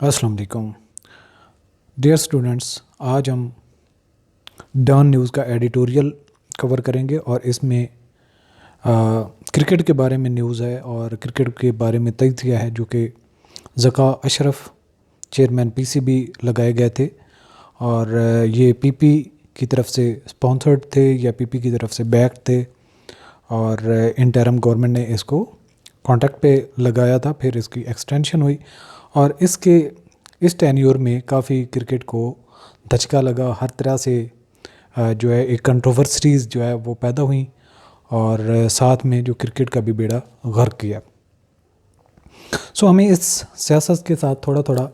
अस्सलाम वालेकुम dear students. आज हम डॉन न्यूज़ का एडिटोरियल कवर करेंगे और इसमें क्रिकेट के बारे में न्यूज़ है और क्रिकेट के बारे में तजिया है जो कि ज़का अशरफ चेयरमैन पीसीबी लगाए गए थे और ये पीपी की तरफ से स्पॉन्सर्ड थे या पीपी की तरफ से बैक्ड थे और इंटरम गवर्नमेंट ने इसको कॉन्ट्रैक्ट पे लगाया था, फिर इसकी एक्सटेंशन हुई और इस टेन्योर में काफ़ी क्रिकेट को धचका लगा। हर तरह से जो है एक कंट्रोवर्सीज जो है वो पैदा हुई और साथ में जो क्रिकेट का भी बेड़ा गर्क किया। सो हमें इस सियासत के साथ थोड़ा थोड़ा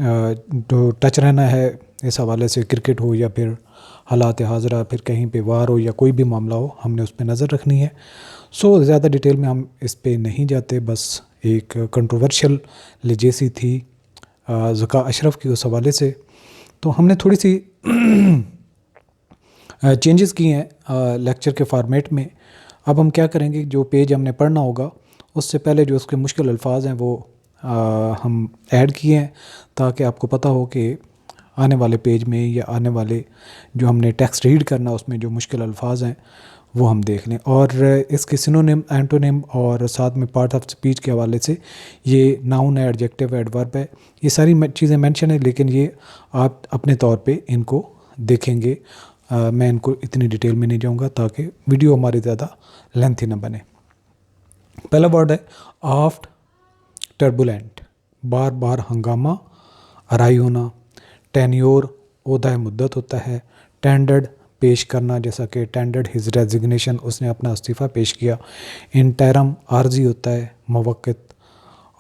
जो टच रहना है इस हवाले से, क्रिकेट हो या फिर हालात हाज़रा, फिर कहीं पे वार हो या कोई भी मामला हो, हमने उस पर नज़र रखनी है। सो ज़्यादा डिटेल में हम इस पे नहीं जाते, बस एक कंट्रोवर्शियल लेजेसी थी ज़का अशरफ की उस हवाले से। तो हमने थोड़ी सी चेंजेस किए हैं लेक्चर के फॉर्मेट में। अब हम क्या करेंगे, जो पेज हमने पढ़ना होगा उससे पहले जो उसके मुश्किल अल्फाज हैं वो हम ऐड किए हैं ताकि आपको पता हो कि आने वाले पेज में या आने वाले जो हमने टेक्स्ट रीड करना उसमें जो मुश्किल अल्फाज हैं वो हम देख लें। और इसके सिनोनिम, एंटोनिम और साथ में पार्ट ऑफ स्पीच के हवाले से ये नाउन है, एडजेक्टिव है, एडवर्ब है, ये सारी चीज़ें मेंशन है, लेकिन ये आप अपने तौर पे इनको देखेंगे। मैं इनको इतनी डिटेल में नहीं जाऊंगा ताकि वीडियो हमारी ज़्यादा लेंथी ना बने। पहला वर्ड है आफ्ट टर्बुलेंट, बार बार हंगामा, अराई होना। टेन्योर ओहदा मुद्दत होता है। टेंडर्ड पेश करना, जैसा कि टेंडर्ड हिज रेजिग्नेशन, उसने अपना इस्तीफ़ा पेश किया। इंटरम आर्जी होता है मवक्कित,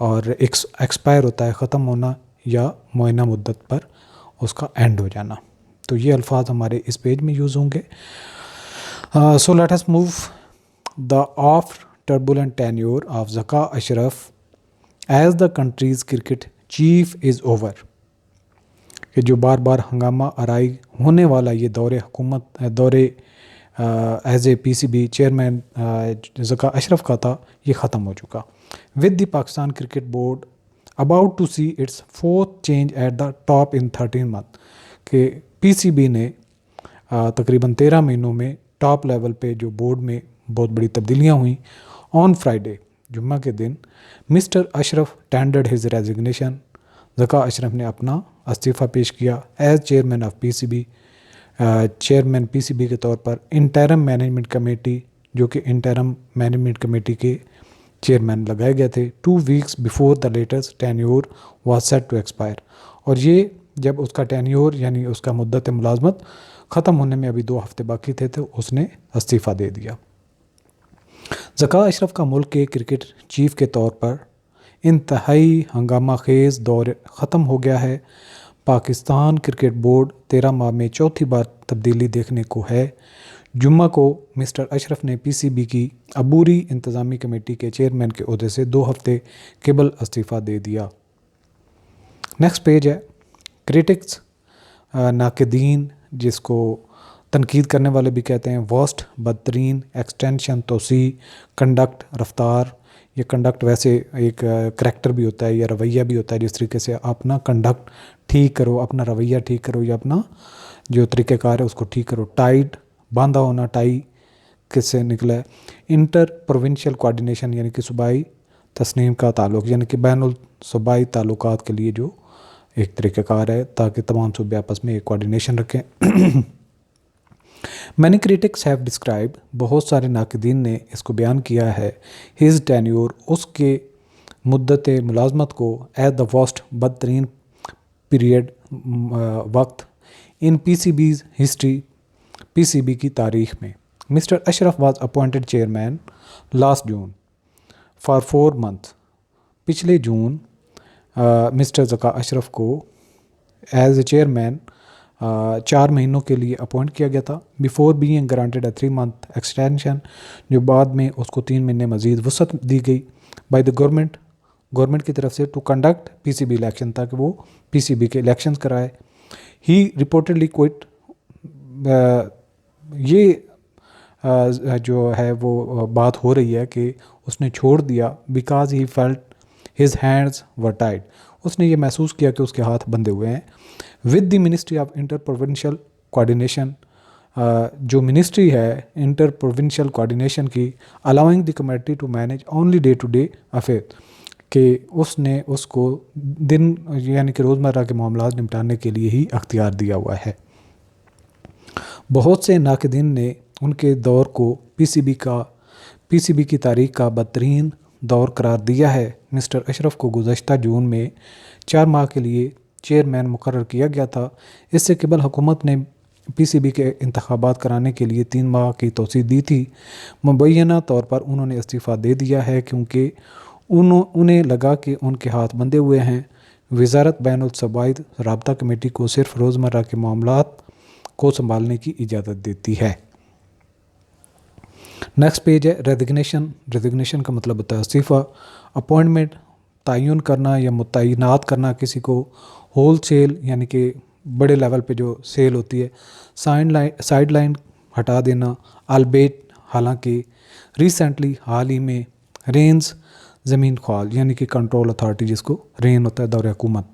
और एक्सपायर होता है ख़त्म होना या मुअय्यना मुद्दत पर उसका एंड हो जाना। तो ये अल्फाज हमारे इस पेज में यूज़ होंगे। So let us move the of turbulent tenure of Zaka Ashraf as the country's cricket chief is over, कि जो बार बार हंगामा आराई होने वाला ये दौरे हुकूमत, दौरे as a PCB chairman Zaka Ashraf का था, ये ख़त्म हो चुका। With the Pakistan cricket board about to see its fourth change at the top in 13 month, कि पीसीबी ने तकरीबन 13 महीनों में टॉप लेवल पे जो बोर्ड में बहुत बड़ी तब्दीलियाँ हुई। ऑन फ्राइडे, जुम्मा के दिन, mister Ashraf tendered his resignation, Zaka Ashraf ने अपना इस्तीफ़ा पेश किया as chairman of PCB, chairman PCB के तौर पर। इंटरम मैनेजमेंट कमेटी, जो कि इंटरम मैनेजमेंट कमेटी के चेयरमैन लगाए गए थे, 2 weeks before the latest tenure was set to expire, और ये जब उसका टेन्योर यानी उसका मुद्दत मुलाजमत ख़त्म होने में अभी 2 हफ्ते बाकी थे तो उसने इस्तीफ़ा दे दिया। ज़का अशरफ का मुल्क के क्रिकेट चीफ के तौर पर इंतहाई हंगामा खेज़ दौर ख़त्म हो गया है। पाकिस्तान क्रिकेट बोर्ड 13 माह में चौथी बार तब्दीली देखने को है। जुम्मा को मिस्टर अशरफ ने पीसीबी की अबूरी इंतज़ामी कमेटी के चेयरमैन के ओहदे से 2 हफ्ते केबल इस्तीफ़ा दे दिया। नेक्स्ट पेज है क्रिटिक्स, नाक़दीन, जिसको तनकीद करने वाले भी कहते हैं, वर्स्ट, बदतरीन, एक्सटेंशन, तोसी, कंडक्ट, रफ्तार। ये कंडक्ट वैसे एक करैक्टर भी होता है या रवैया भी होता है, जिस तरीके से अपना कंडक्ट ठीक करो, अपना रवैया ठीक करो या अपना जो तरीक़ेकार है उसको ठीक करो। टाइट, बांधा होना, टाई किससे निकला है। इंटर प्रोविंशियल कोऑर्डिनेशन, यानी कि सूबाई तस्नीम का ताल्लुक़, यानी कि बैनुल सूबाई ताल्लुकात के लिए जो एक तरीक़ेकार है ताकि तमाम सूबे आपस में एक कोऑर्डिनेशन रखें। मैनी क्रिटिक्स हैव डिस्क्राइब, बहुत सारे नाक़दीन ने इसको बयान किया है, हिज टेन्योर, उसके मुद्दत मुलाजमत को, एज द वर्स्ट, बदतरीन पीरियड, वक्त, इन पीसीबीज़ हिस्ट्री, पीसीबी की तारीख़ में। Mister Ashraf was appointed chairman last June for 4 month, पिछले जून मिस्टर ज़का अशरफ को एज ए चेयरमैन 4 महीनों के लिए अपॉइंट किया गया था। बिफोर बीइंग ग्रांटेड अ 3 मंथ एक्सटेंशन, जो बाद में उसको 3 महीने मज़ीद वसअत दी गई बाय द गवर्नमेंट की तरफ से, टू कंडक्ट पीसीबी इलेक्शन, ताकि वो पीसीबी के इलेक्शन कराए। ही रिपोर्टेडली क्विट, ये जो है वो बात हो रही है कि उसने छोड़ दिया, because he felt his hands were tied, उसने ये महसूस किया कि उसके हाथ बंधे हुए हैं। With the ministry of inter provincial coordination, जो मिनिस्ट्री है इंटर प्रोविंशियल कोऑर्डिनेशन की, allowing the committee to manage only day to day affair, कि उसने उसको दिन यानी कि रोज़मर्रा के मामलात निपटाने के लिए ही अख्तियार दिया हुआ है। बहुत से नाक़दीन ने उनके दौर को पीसीबी की तारीख का बदतरीन दौर करार दिया है। मिस्टर अशरफ को गुज़श्ता जून में 4 माह के लिए चेयरमैन मुकर्रर किया गया था। इससे केबल हुकूमत ने पीसीबी के इंतखाबात कराने के लिए 3 माह की तौसीह दी थी। मुबैना तौर पर उन्होंने इस्तीफ़ा दे दिया है क्योंकि उन्हें लगा कि उनके हाथ बंधे हुए हैं। वज़ारत बैनुल सबाइद राब्ता कमेटी को सिर्फ रोज़मर्रा के मामलात को संभालने की इजाज़त देती है। नेक्स्ट पेज है रेजिग्नेशन। रेजिग्नेशन का मतलब होता है इस्तीफ़ा। अपॉइंटमेंट, तयन करना या मुतयनात करना किसी को। होल सेल यानी कि बड़े लेवल पे जो सेल होती है। साइड लाइन हटा देना, अलबेट हालांकि। रिसेंटली हाल ही में। रेंज ज़मीन ख्वाल यानी कि कंट्रोल अथॉरिटी जिसको रेन होता है, दौरे हुकूमत।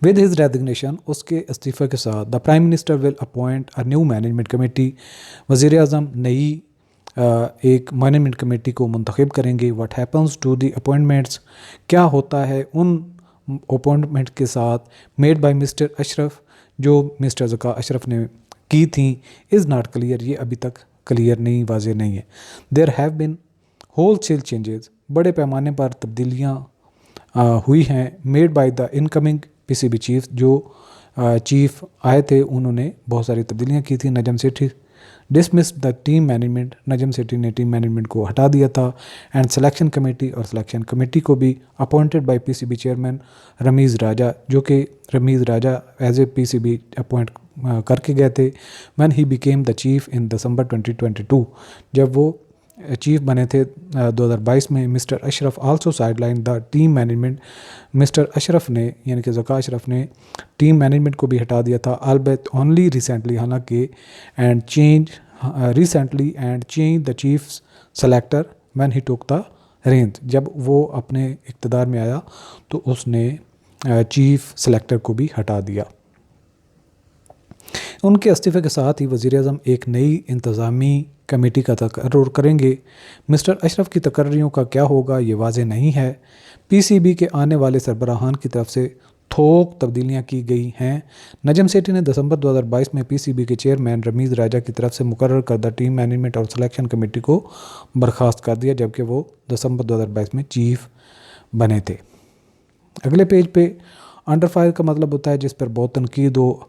विद हिज रेजिग्नेशन, उसके इस्तीफ़े के साथ, the prime minister will appoint a new management committee, वज़ीर आज़म नई एक मैनेजमेंट कमेटी को मुंतखब करेंगे। What happens to the appointments, क्या होता है उन अपॉइंटमेंट के साथ, मेड बाय मिस्टर अशरफ, जो मिस्टर ज़का अशरफ ने की थी, इज़ नॉट क्लियर, ये अभी तक क्लियर नहीं, वाज़ेह नहीं है। There have been wholesale changes, बड़े पैमाने पर तब्दीलियाँ हुई हैं। Made by the incoming PCB chief, जो चीफ आए थे उन्होंने बहुत सारी तब्दीलियाँ की थी। Najam Sethi dismiss the team management, Najam Sethi ने टीम मैनेजमेंट को हटा दिया था। एंड सिलेक्शन कमेटी, और सिलेक्शन कमेटी को भी appointed by PCB chairman Ramiz Raja, जो कि Ramiz Raja as a PCB appoint करके गए थे। When he became the chief in December 2022, जब वो चीफ बने थे 2022 में। Mister Ashraf also sideline the team management, mister Ashraf ने यानी कि ज़का अशरफ ने टीम मैनेजमेंट को भी हटा दिया था। अलबत् ओनली रिसेंटली, हालांकि, and change recently and change the chief selector when he took the range, जब वो अपने इक़्तिदार में आया तो उसने चीफ सेलेक्टर को भी हटा दिया। उनके इस्तीफ़े के साथ ही वज़ीर आज़म एक नई इंतज़ामी कमेटी का तकर्रुर करेंगे। मिस्टर अशरफ की तकर्रियों का क्या होगा ये वाज़ेह नहीं है। पीसीबी के आने वाले सरबराहान की तरफ से थोक तब्दीलियाँ की गई हैं। नजम सेठी ने दिसंबर 2022 में पीसीबी के चेयरमैन रमीज़ राजा की तरफ से मुकर्रर करदा टीम मैनेजमेंट और सिलेक्शन कमेटी को बर्खास्त कर दिया, जबकि वो दिसंबर 2022 में चीफ बने थे। अगले पेज पे अंडर फायर का मतलब होता है जिस पर बहुत तनकीद हो,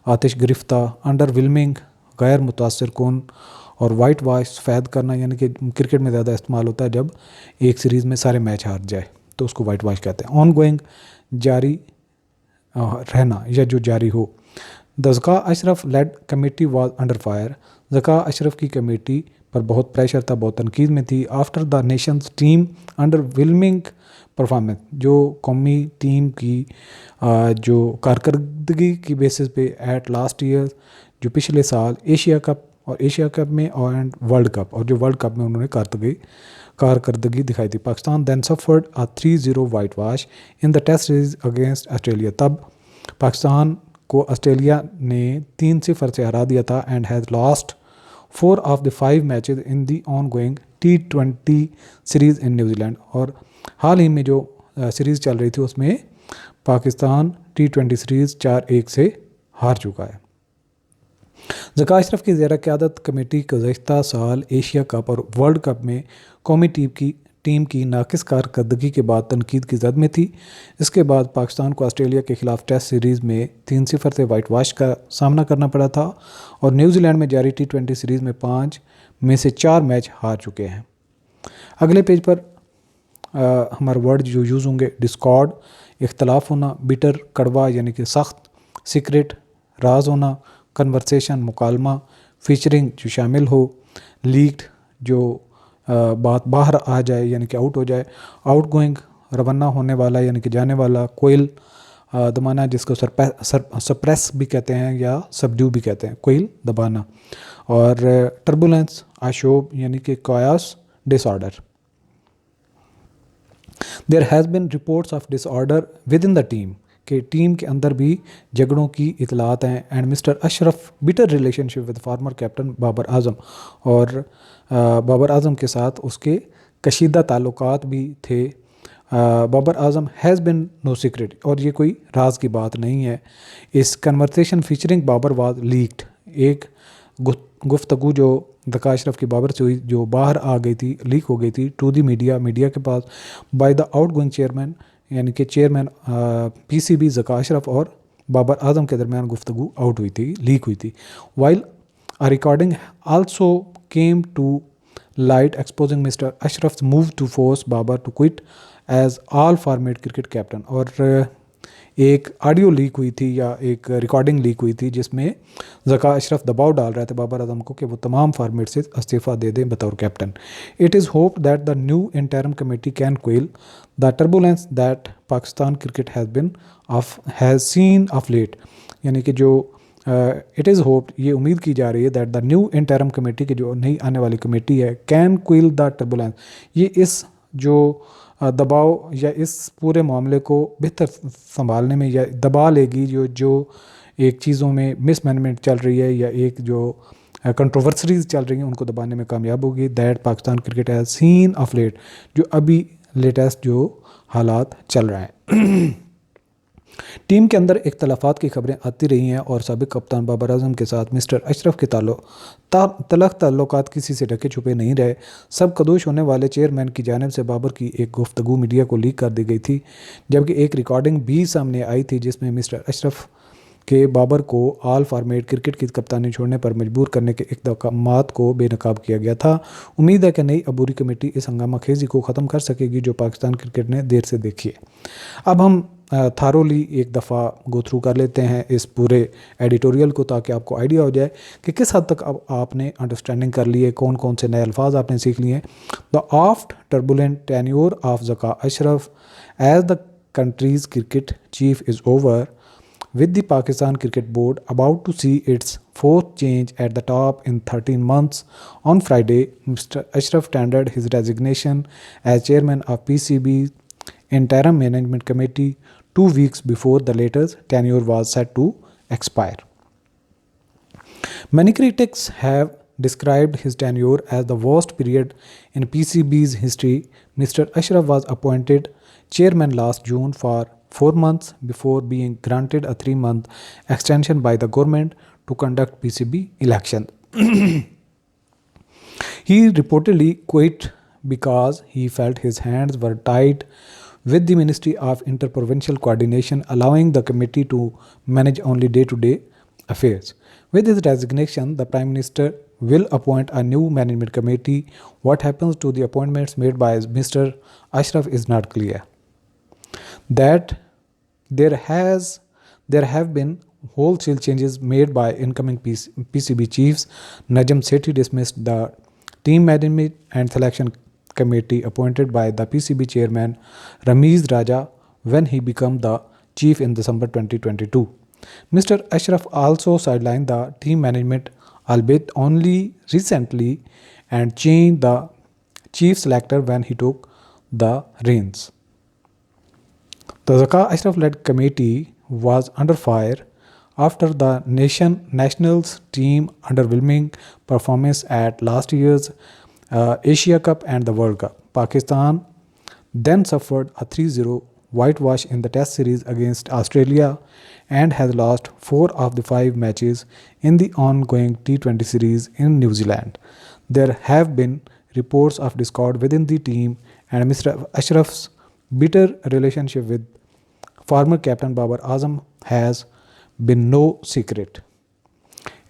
आतिश गिरफ्ता, अंडर विल्मिंग गैर मुतासर कौन, और वाइट वॉश सफ़ेद करना, यानी कि क्रिकेट में ज़्यादा इस्तेमाल होता है जब एक सीरीज़ में सारे मैच हार जाए तो उसको वाइट वॉश कहते हैं। ऑन गोइंग, जारी रहना या जो जारी हो। The Zaka Ashraf led committee was under fire, Zaka Ashraf की कमेटी पर बहुत प्रेशर था, बहुत तनकीद में थी। After the nation's team underwhelming performance, जो कौमी टीम की जो कारकर्दगी की बेसिस पे एट लास्ट ईयर, जो पिछले साल एशिया कप और एशिया कप में एंड वर्ल्ड कप, और जो वर्ल्ड कप में उन्होंने कारकर्दगी दिखाई थी। Pakistan then suffered a 3-0 whitewash in the test series against Australia, तब पाकिस्तान को ऑस्ट्रेलिया ने 3-0 से हरा दिया था। And has lost 4 of the 5 matches in the on going T20 series in New Zealand, और हाल ही में जो सीरीज़ चल रही थी उसमें पाकिस्तान T20 सीरीज़ 4-1 से हार चुका है। ज़का अशरफ की ज़ेर क़यादत कमेटी गुज़श्ता साल एशिया कप और वर्ल्ड कप में कौमी टीम की नाकिस कारकर्दगी के बाद तनकीद की जद में थी। इसके बाद पाकिस्तान को ऑस्ट्रेलिया के ख़िलाफ़ टेस्ट सीरीज़ में 3-0 से वाइट वॉश का सामना करना पड़ा था, और न्यूजीलैंड में जारी T20 सीरीज़ में 5 में से 4 मैच हार चुके हैं। अगले पेज पर हमारे वर्ड जो यूज़ होंगे, डिस्कॉर्ड इख्तलाफ होना, बिटर कड़वा यानी कि सख्त, सीक्रेट राज होना, कन्वर्सेशन मुकालमा, फीचरिंग जो शामिल हो, लीक्ड जो बात बाहर आ जाए यानी कि आउट हो जाए, आउट गोइंग रवाना होने वाला यानी कि जाने वाला, कोयल दबाना जिसको सप्रेस भी कहते हैं या सबड्यू भी कहते हैं, कोयल दबाना, और टर्बुलेंस आशोब यानी कि chaos disorder. There has been reports of disorder within the team, कि टीम के अंदर भी झगड़ों की इतलात हैं। And mister Ashraf bitter relationship with former captain Babar Azam, और बाबर आजम के साथ उसके कशीदा ताल्लुकात भी थे। Babar Azam has been no secret, और ये कोई राज की बात नहीं है। इस conversation featuring Babar was leaked, एक गुफ्तगू जो ज़का अशरफ की बाबर से हुई जो बाहर आ गई थी, लीक हो गई थी टू दी मीडिया, मीडिया के पास, by the outgoing chairman, यानी कि चेयरमैन पीसीबी ज़का अशरफ और बाबर आजम के दरमियान गुफ्तगू आउट हुई थी, लीक हुई थी। While a recording also came to light exposing mister Ashraf move to force Babar to quit as all format cricket captain, और एक ऑडियो लीक हुई थी या एक रिकॉर्डिंग लीक हुई थी जिसमें ज़का अशरफ दबाव डाल रहे थे बाबर आजम को कि वो तमाम फॉर्मेट से इस्तीफ़ा दे दें बतौर captain. It is hope that the new interim committee can quell the turbulence that Pakistan cricket has seen of late, यानी कि जो इट इज़ होप, ये उम्मीद की जा रही है that the new interim committee की जो नई आने वाली कमेटी है कैन क्विल द टर्बुलेंस, ये इस जो दबाव या इस पूरे मामले को बेहतर संभालने में या दबा लेगी जो एक चीज़ों में मिसमैनेजमेंट चल रही है या एक जो कंट्रोवर्सीज चल रही हैं उनको दबाने में कामयाब होगी। That Pakistan cricket has seen of late, जो अभी लेटेस्ट जो हालात चल रहे हैं। टीम के अंदर इख्तलाफात की खबरें आती रही हैं और साबिक कप्तान बाबर आजम के साथ मिस्टर अशरफ के तलख ताल्लुकात किसी से ढके छुपे नहीं रहे। सब कदोश होने वाले चेयरमैन की जानिब से बाबर की एक गुफ्तगू मीडिया को लीक कर दी गई थी, जबकि एक रिकॉर्डिंग भी सामने आई थी जिसमें मिस्टर अशरफ के बाबर को ऑल फॉर्मेट क्रिकेट की कप्तानी छोड़ने पर मजबूर करने के इक़दामात को बेनकाब किया गया था। उम्मीद है कि नई अबूरी कमेटी इस हंगामा खेजी को ख़त्म कर सकेगी जो पाकिस्तान क्रिकेट ने देर से देखी है। अब हम थारोली एक दफ़ा गो थ्रू कर लेते हैं इस पूरे एडिटोरियल को, ताकि आपको आइडिया हो जाए कि किस हद तक अब आपने अंडरस्टैंडिंग कर ली है, कौन कौन से नए अल्फाज आपने सीख लिए हैं। The aft turbulent tenure of Zaka Ashraf as the country's cricket chief is over, with the Pakistan Cricket Board about to see its fourth change at the top in 13 months. On Friday, Mr. Ashraf tendered his resignation as chairman of PCB's Interim Management Committee 2 weeks before the latter's tenure was set to expire. Many critics have described his tenure as the worst period in PCB's history. Mr. Ashraf was appointed chairman last June for 4 months before being granted a 3-month extension by the government to conduct PCB election. He reportedly quit because he felt his hands were tied with the Ministry of Interprovincial Coordination, allowing the committee to manage only day-to-day affairs. With his resignation, the Prime Minister will appoint a new management committee. What happens to the appointments made by Mr. Ashraf is not clear. That there have been wholesale changes made by incoming PCB chiefs. Najam Sethi dismissed the team management and selection committee appointed by the PCB chairman Ramiz Raja when he became the chief in December 2022. Mr. Ashraf also sidelined the team management, albeit only recently, and changed the chief selector when he took the reins. The Zaka Ashraf-led committee was under fire after the nationals team underwhelming performance at last year's Asia Cup and the World Cup. Pakistan then suffered a 3-0 whitewash in the Test series against Australia and has lost 4 of the 5 matches in the ongoing T20 series in New Zealand. There have been reports of discord within the team, and Mr. Ashraf's bitter relationship with former captain Babar Azam has been no secret.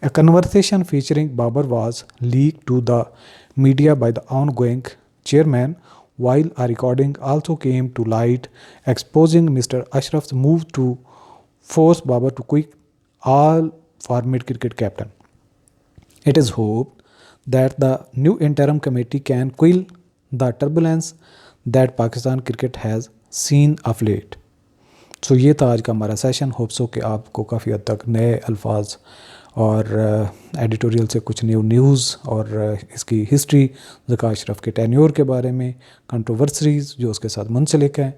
A conversation featuring Babar was leaked to the media by the ongoing chairman, while a recording also came to light exposing Mr. Ashraf's move to force Babar to quit all format cricket captain. It is hoped that the new interim committee can quell the turbulence that Pakistan cricket has seen of late. सो ये था आज का हमारा session. Hope so कि आपको काफ़ी हद तक नए अल्फाज और एडिटोरियल से कुछ न्यूज़ और इसकी हिस्ट्री, ज़का अशरफ के टेन्योर के बारे में, कंट्रोवर्सीज़ जो उसके साथ मुंसलिक हैं,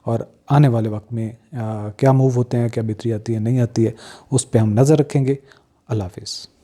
और आने वाले वक्त में क्या मूव होते हैं, क्या बेहतरी आती है नहीं आती है, उस पर हम नज़र रखेंगे। अल्लाह हाफ़िज़।